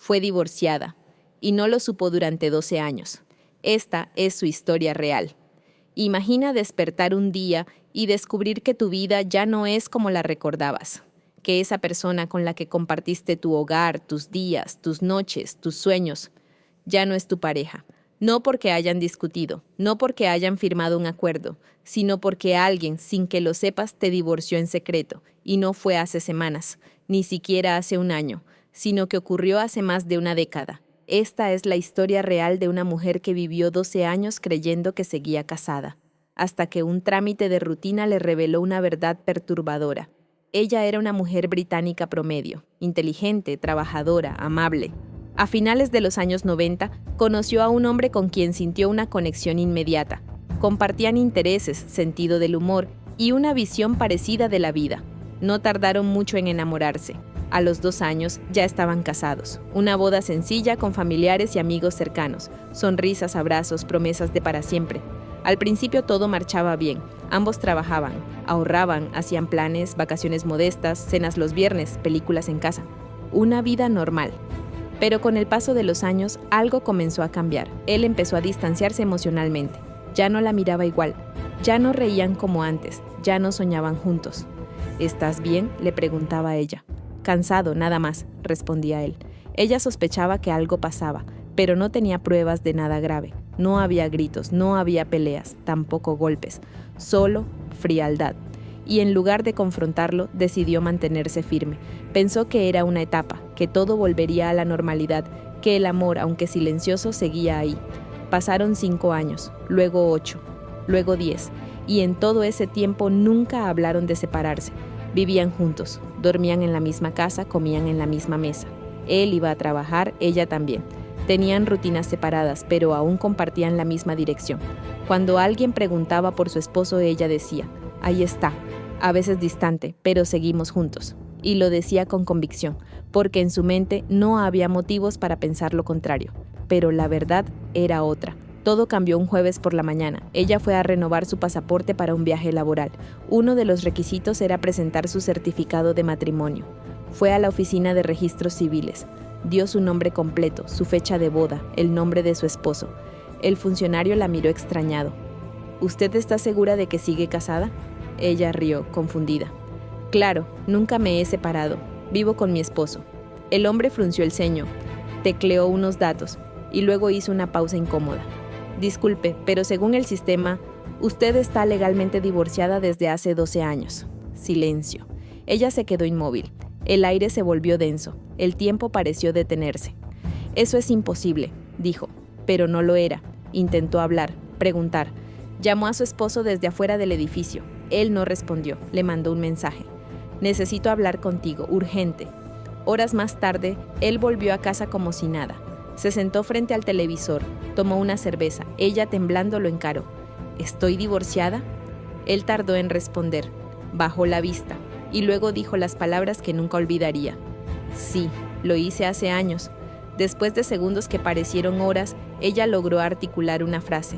Fue divorciada, y no lo supo durante 12 años. Esta es su historia real. Imagina despertar un día y descubrir que tu vida ya no es como la recordabas, que esa persona con la que compartiste tu hogar, tus días, tus noches, tus sueños, ya no es tu pareja. No porque hayan discutido, no porque hayan firmado un acuerdo, sino porque alguien, sin que lo sepas, te divorció en secreto, y no fue hace semanas, ni siquiera hace un año, sino que ocurrió hace más de una década. Esta es la historia real de una mujer que vivió 12 años creyendo que seguía casada, hasta que un trámite de rutina le reveló una verdad perturbadora. Ella era una mujer británica promedio, inteligente, trabajadora, amable. A finales de los años 90, conoció a un hombre con quien sintió una conexión inmediata. Compartían intereses, sentido del humor y una visión parecida de la vida. No tardaron mucho en enamorarse. A los 2 años ya estaban casados. Una boda sencilla con familiares y amigos cercanos. Sonrisas, abrazos, promesas de para siempre. Al principio todo marchaba bien. Ambos trabajaban, ahorraban, hacían planes, vacaciones modestas, cenas los viernes, películas en casa. Una vida normal. Pero con el paso de los años, algo comenzó a cambiar. Él empezó a distanciarse emocionalmente. Ya no la miraba igual. Ya no reían como antes. Ya no soñaban juntos. ¿Estás bien?, le preguntaba ella. Cansado, nada más, respondía él. Ella sospechaba que algo pasaba, pero no tenía pruebas de nada grave. No había gritos, no había peleas, tampoco golpes. Solo frialdad. Y en lugar de confrontarlo, decidió mantenerse firme. Pensó que era una etapa, que todo volvería a la normalidad, que el amor, aunque silencioso, seguía ahí. Pasaron 5 años, luego 8, luego 10, y en todo ese tiempo nunca hablaron de separarse. Vivían juntos, dormían en la misma casa, comían en la misma mesa. Él iba a trabajar, ella también. Tenían rutinas separadas, pero aún compartían la misma dirección. Cuando alguien preguntaba por su esposo, ella decía: ahí está, a veces distante, pero seguimos juntos. Y lo decía con convicción, porque en su mente no había motivos para pensar lo contrario. Pero la verdad era otra. Todo cambió un jueves por la mañana. Ella fue a renovar su pasaporte para un viaje laboral. Uno de los requisitos era presentar su certificado de matrimonio. Fue a la oficina de registros civiles. Dio su nombre completo, su fecha de boda, el nombre de su esposo. El funcionario la miró extrañado. ¿Usted está segura de que sigue casada? Ella rió, confundida. Claro, nunca me he separado. Vivo con mi esposo. El hombre frunció el ceño, tecleó unos datos y luego hizo una pausa incómoda. Disculpe, pero según el sistema, usted está legalmente divorciada desde hace 12 años. Silencio. Ella se quedó inmóvil. El aire se volvió denso. El tiempo pareció detenerse. Eso es imposible, dijo, pero no lo era. Intentó hablar, preguntar. Llamó a su esposo desde afuera del edificio. Él no respondió. Le mandó un mensaje. Necesito hablar contigo, urgente. Horas más tarde, él volvió a casa como si nada. Se sentó frente al televisor, tomó una cerveza. Ella, temblando, lo encaró. ¿Estoy divorciada? Él tardó en responder. Bajó la vista y luego dijo las palabras que nunca olvidaría. Sí, lo hice hace años. Después de segundos que parecieron horas, ella logró articular una frase.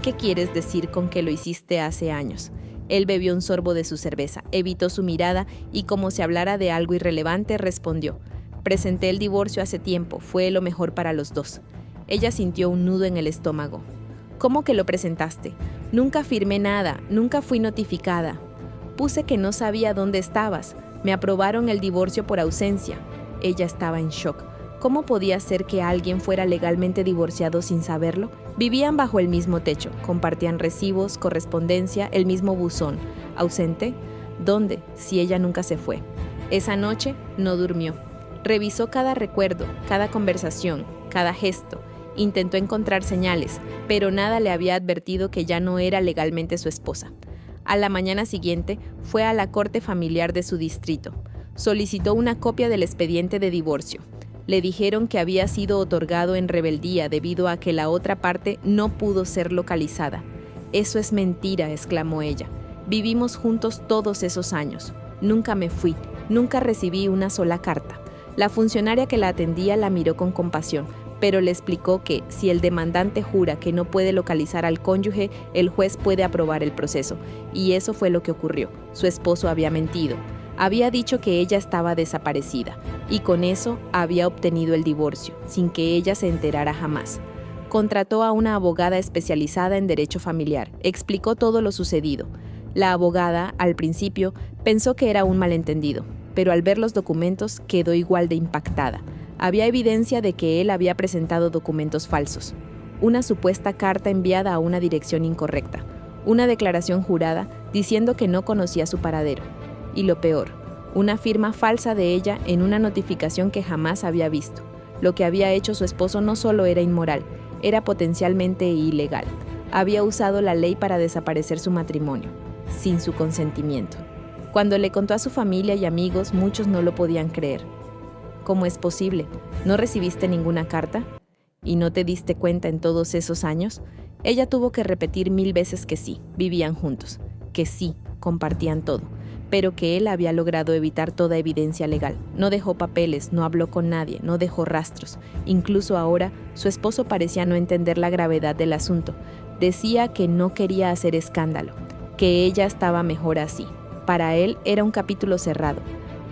¿Qué quieres decir con que lo hiciste hace años? Él bebió un sorbo de su cerveza, evitó su mirada y, como si hablara de algo irrelevante, respondió. Presenté el divorcio hace tiempo, fue lo mejor para los dos. Ella sintió un nudo en el estómago. ¿Cómo que lo presentaste? Nunca firmé nada, nunca fui notificada. Puse que no sabía dónde estabas. Me aprobaron el divorcio por ausencia. Ella estaba en shock. ¿Cómo podía ser que alguien fuera legalmente divorciado sin saberlo? Vivían bajo el mismo techo, compartían recibos, correspondencia, el mismo buzón. ¿Ausente? ¿Dónde? Si ella nunca se fue. Esa noche no durmió. Revisó cada recuerdo, cada conversación, cada gesto. Intentó encontrar señales, pero nada le había advertido que ya no era legalmente su esposa. A la mañana siguiente fue a la corte familiar de su distrito. Solicitó una copia del expediente de divorcio. Le dijeron que había sido otorgado en rebeldía debido a que la otra parte no pudo ser localizada. «Eso es mentira», exclamó ella. «Vivimos juntos todos esos años. Nunca me fui, nunca recibí una sola carta». La funcionaria que la atendía la miró con compasión, pero le explicó que, si el demandante jura que no puede localizar al cónyuge, el juez puede aprobar el proceso. Y eso fue lo que ocurrió. Su esposo había mentido. Había dicho que ella estaba desaparecida y con eso había obtenido el divorcio, sin que ella se enterara jamás. Contrató a una abogada especializada en derecho familiar, explicó todo lo sucedido. La abogada, al principio, pensó que era un malentendido, pero al ver los documentos quedó igual de impactada. Había evidencia de que él había presentado documentos falsos, una supuesta carta enviada a una dirección incorrecta, una declaración jurada diciendo que no conocía su paradero. Y lo peor, una firma falsa de ella en una notificación que jamás había visto. Lo que había hecho su esposo no solo era inmoral, era potencialmente ilegal. Había usado la ley para desaparecer su matrimonio, sin su consentimiento. Cuando le contó a su familia y amigos, muchos no lo podían creer. ¿Cómo es posible? ¿No recibiste ninguna carta? ¿Y no te diste cuenta en todos esos años? Ella tuvo que repetir 1000 veces que sí, vivían juntos, que sí, compartían todo, pero que él había logrado evitar toda evidencia legal. No dejó papeles, no habló con nadie, no dejó rastros. Incluso ahora, su esposo parecía no entender la gravedad del asunto. Decía que no quería hacer escándalo, que ella estaba mejor así. Para él era un capítulo cerrado,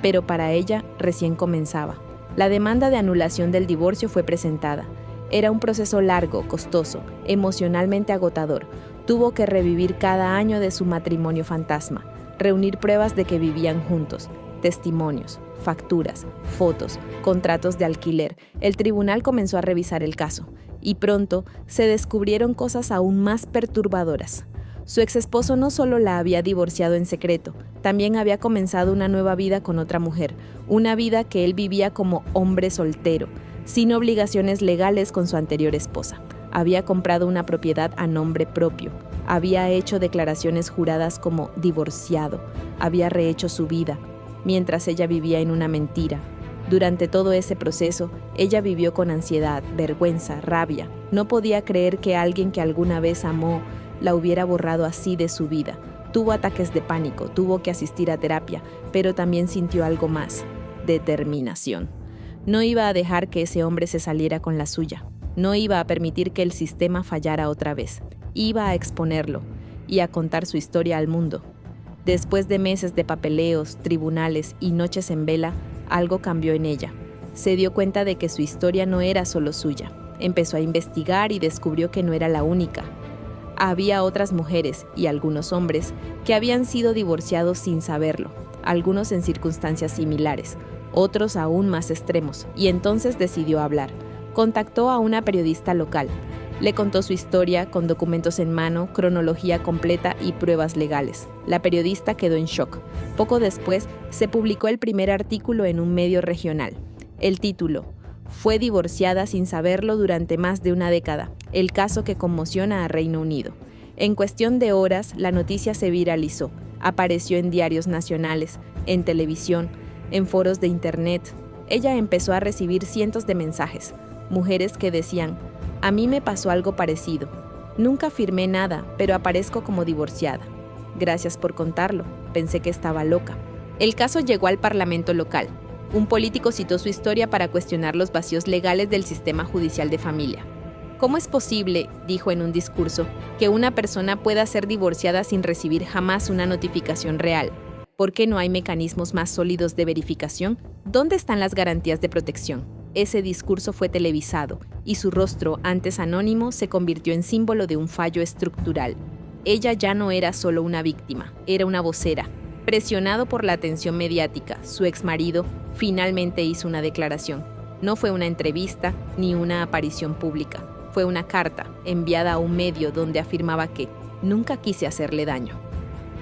pero para ella recién comenzaba. La demanda de anulación del divorcio fue presentada. Era un proceso largo, costoso, emocionalmente agotador. Tuvo que revivir cada año de su matrimonio fantasma, reunir pruebas de que vivían juntos, testimonios, facturas, fotos, contratos de alquiler. El tribunal comenzó a revisar el caso y pronto se descubrieron cosas aún más perturbadoras. Su exesposo no solo la había divorciado en secreto, también había comenzado una nueva vida con otra mujer, una vida que él vivía como hombre soltero, sin obligaciones legales con su anterior esposa. Había comprado una propiedad a nombre propio, había hecho declaraciones juradas como divorciado, había rehecho su vida, mientras ella vivía en una mentira. Durante todo ese proceso, ella vivió con ansiedad, vergüenza, rabia. No podía creer que alguien que alguna vez amó la hubiera borrado así de su vida. Tuvo ataques de pánico, tuvo que asistir a terapia, pero también sintió algo más: determinación. No iba a dejar que ese hombre se saliera con la suya. No iba a permitir que el sistema fallara otra vez. Iba a exponerlo y a contar su historia al mundo. Después de meses de papeleos, tribunales y noches en vela, algo cambió en ella. Se dio cuenta de que su historia no era solo suya. Empezó a investigar y descubrió que no era la única. Había otras mujeres y algunos hombres que habían sido divorciados sin saberlo, algunos en circunstancias similares, otros aún más extremos, y entonces decidió hablar. Contactó a una periodista local. Le contó su historia con documentos en mano, cronología completa y pruebas legales. La periodista quedó en shock. Poco después, se publicó el primer artículo en un medio regional. El título: Fue divorciada sin saberlo durante más de una década, el caso que conmociona a Reino Unido. En cuestión de horas, la noticia se viralizó. Apareció en diarios nacionales, en televisión, en foros de internet. Ella empezó a recibir cientos de mensajes. Mujeres que decían: a mí me pasó algo parecido. Nunca firmé nada, pero aparezco como divorciada. Gracias por contarlo. Pensé que estaba loca. El caso llegó al Parlamento local. Un político citó su historia para cuestionar los vacíos legales del sistema judicial de familia. ¿Cómo es posible, dijo en un discurso, que una persona pueda ser divorciada sin recibir jamás una notificación real? ¿Por qué no hay mecanismos más sólidos de verificación? ¿Dónde están las garantías de protección? Ese discurso fue televisado y su rostro, antes anónimo, se convirtió en símbolo de un fallo estructural. Ella ya no era solo una víctima, era una vocera. Presionado por la atención mediática, su exmarido finalmente hizo una declaración. No fue una entrevista ni una aparición pública. Fue una carta enviada a un medio donde afirmaba que nunca quise hacerle daño.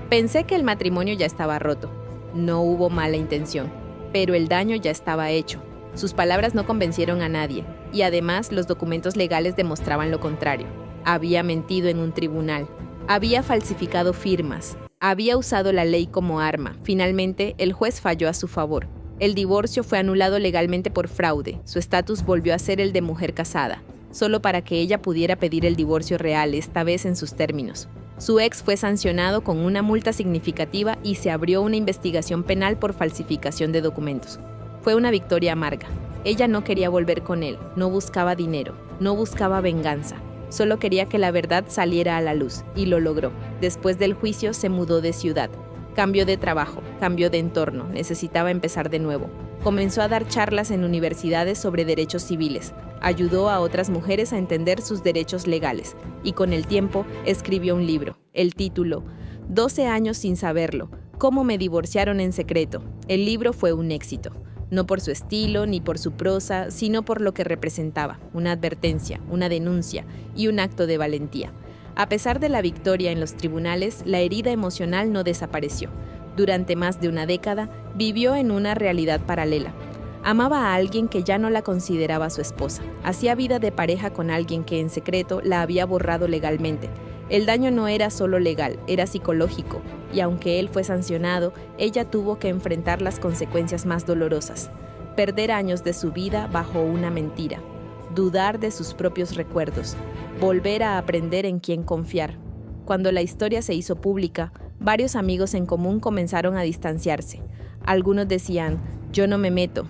Pensé que el matrimonio ya estaba roto. No hubo mala intención, pero el daño ya estaba hecho. Sus palabras no convencieron a nadie, y además los documentos legales demostraban lo contrario. Había mentido en un tribunal, había falsificado firmas, había usado la ley como arma. Finalmente, el juez falló a su favor. El divorcio fue anulado legalmente por fraude. Su estatus volvió a ser el de mujer casada, solo para que ella pudiera pedir el divorcio real, esta vez en sus términos. Su ex fue sancionado con una multa significativa y se abrió una investigación penal por falsificación de documentos. Fue una victoria amarga. Ella no quería volver con él, no buscaba dinero, no buscaba venganza. Solo quería que la verdad saliera a la luz, y lo logró. Después del juicio se mudó de ciudad. Cambió de trabajo, cambió de entorno, necesitaba empezar de nuevo. Comenzó a dar charlas en universidades sobre derechos civiles, ayudó a otras mujeres a entender sus derechos legales y con el tiempo escribió un libro. El título, 12 años sin saberlo, cómo me divorciaron en secreto. El libro fue un éxito, no por su estilo ni por su prosa, sino por lo que representaba, una advertencia, una denuncia y un acto de valentía. A pesar de la victoria en los tribunales, la herida emocional no desapareció. Durante más de una década, vivió en una realidad paralela. Amaba a alguien que ya no la consideraba su esposa. Hacía vida de pareja con alguien que en secreto la había borrado legalmente. El daño no era solo legal, era psicológico, y aunque él fue sancionado, ella tuvo que enfrentar las consecuencias más dolorosas. Perder años de su vida bajo una mentira. Dudar de sus propios recuerdos, volver a aprender en quién confiar. Cuando la historia se hizo pública, varios amigos en común comenzaron a distanciarse. Algunos decían, yo no me meto,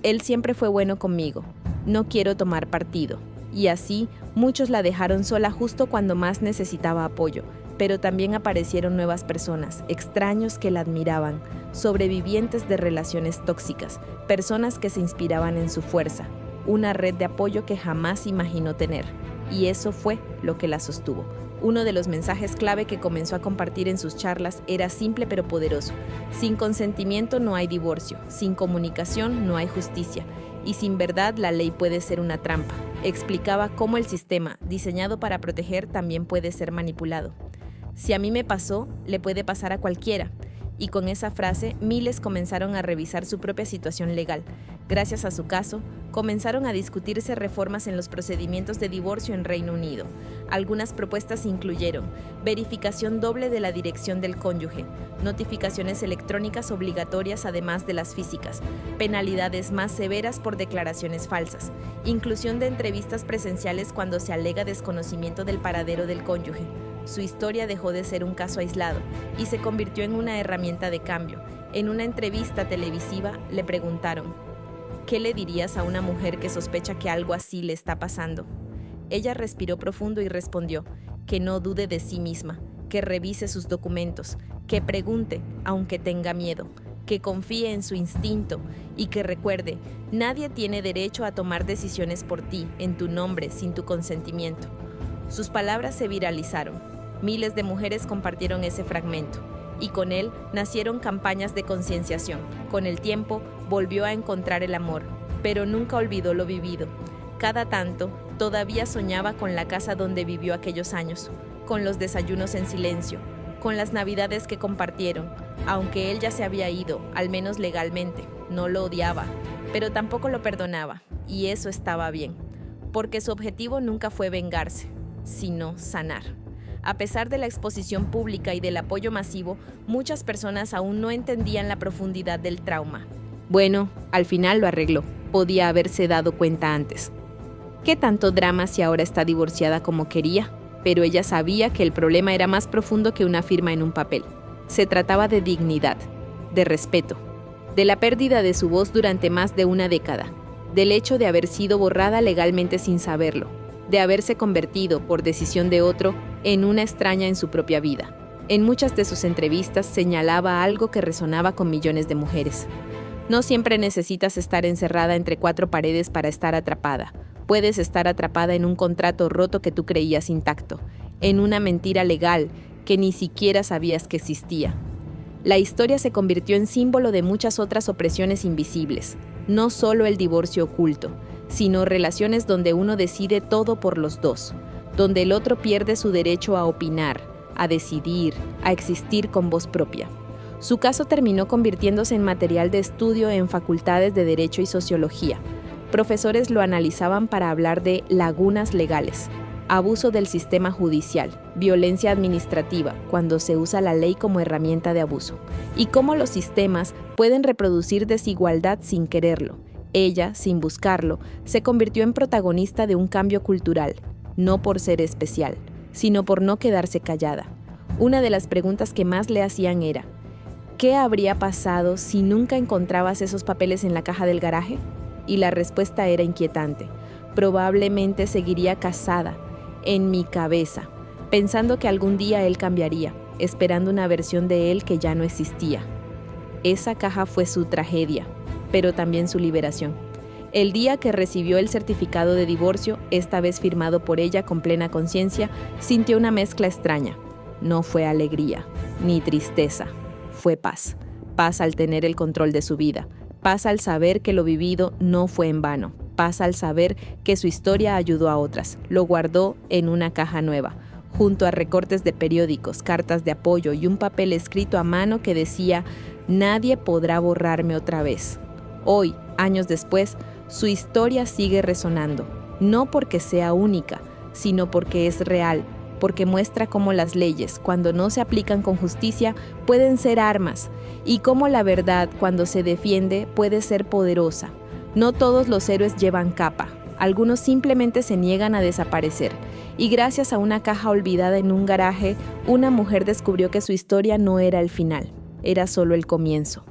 él siempre fue bueno conmigo, no quiero tomar partido. Y así, muchos la dejaron sola justo cuando más necesitaba apoyo, pero también aparecieron nuevas personas, extraños que la admiraban, sobrevivientes de relaciones tóxicas, personas que se inspiraban en su fuerza. Una red de apoyo que jamás imaginó tener, y eso fue lo que la sostuvo. Uno de los mensajes clave que comenzó a compartir en sus charlas era simple pero poderoso. Sin consentimiento no hay divorcio, sin comunicación no hay justicia, y sin verdad la ley puede ser una trampa. Explicaba cómo el sistema, diseñado para proteger, también puede ser manipulado. Si a mí me pasó, le puede pasar a cualquiera. Y con esa frase, miles comenzaron a revisar su propia situación legal. Gracias a su caso, comenzaron a discutirse reformas en los procedimientos de divorcio en Reino Unido. Algunas propuestas incluyeron verificación doble de la dirección del cónyuge, notificaciones electrónicas obligatorias además de las físicas, penalidades más severas por declaraciones falsas, inclusión de entrevistas presenciales cuando se alega desconocimiento del paradero del cónyuge. Su historia dejó de ser un caso aislado y se convirtió en una herramienta de cambio. En una entrevista televisiva le preguntaron, ¿qué le dirías a una mujer que sospecha que algo así le está pasando? Ella respiró profundo y respondió, que no dude de sí misma, que revise sus documentos, que pregunte, aunque tenga miedo, que confíe en su instinto y que recuerde, nadie tiene derecho a tomar decisiones por ti, en tu nombre, sin tu consentimiento. Sus palabras se viralizaron. Miles de mujeres compartieron ese fragmento y con él nacieron campañas de concienciación. Con el tiempo volvió a encontrar el amor, pero nunca olvidó lo vivido. Cada tanto todavía soñaba con la casa donde vivió aquellos años, con los desayunos en silencio, con las navidades que compartieron. Aunque él ya se había ido, al menos legalmente, no lo odiaba, pero tampoco lo perdonaba, y eso estaba bien, porque su objetivo nunca fue vengarse, sino sanar. A pesar de la exposición pública y del apoyo masivo, muchas personas aún no entendían la profundidad del trauma. Bueno, al final lo arregló. Podía haberse dado cuenta antes. ¿Qué tanto drama si ahora está divorciada como quería? Pero ella sabía que el problema era más profundo que una firma en un papel. Se trataba de dignidad, de respeto, de la pérdida de su voz durante más de una década, del hecho de haber sido borrada legalmente sin saberlo, de haberse convertido, por decisión de otro, en una extraña en su propia vida. En muchas de sus entrevistas señalaba algo que resonaba con millones de mujeres. No siempre necesitas estar encerrada entre cuatro paredes para estar atrapada. Puedes estar atrapada en un contrato roto que tú creías intacto, en una mentira legal que ni siquiera sabías que existía. La historia se convirtió en símbolo de muchas otras opresiones invisibles, no solo el divorcio oculto, sino relaciones donde uno decide todo por los dos, donde el otro pierde su derecho a opinar, a decidir, a existir con voz propia. Su caso terminó convirtiéndose en material de estudio en facultades de Derecho y Sociología. Profesores lo analizaban para hablar de lagunas legales, abuso del sistema judicial, violencia administrativa, cuando se usa la ley como herramienta de abuso, y cómo los sistemas pueden reproducir desigualdad sin quererlo. Ella, sin buscarlo, se convirtió en protagonista de un cambio cultural, no por ser especial, sino por no quedarse callada. Una de las preguntas que más le hacían era, ¿qué habría pasado si nunca encontrabas esos papeles en la caja del garaje? Y la respuesta era inquietante. Probablemente seguiría casada, en mi cabeza, pensando que algún día él cambiaría, esperando una versión de él que ya no existía. Esa caja fue su tragedia, pero también su liberación. El día que recibió el certificado de divorcio, esta vez firmado por ella con plena conciencia, sintió una mezcla extraña. No fue alegría, ni tristeza, fue paz. Paz al tener el control de su vida, paz al saber que lo vivido no fue en vano, paz al saber que su historia ayudó a otras. Lo guardó en una caja nueva, junto a recortes de periódicos, cartas de apoyo y un papel escrito a mano que decía: «Nadie podrá borrarme otra vez». Hoy, años después, su historia sigue resonando, no porque sea única, sino porque es real, porque muestra cómo las leyes, cuando no se aplican con justicia, pueden ser armas, y cómo la verdad, cuando se defiende, puede ser poderosa. No todos los héroes llevan capa, algunos simplemente se niegan a desaparecer, y gracias a una caja olvidada en un garaje, una mujer descubrió que su historia no era el final, era solo el comienzo.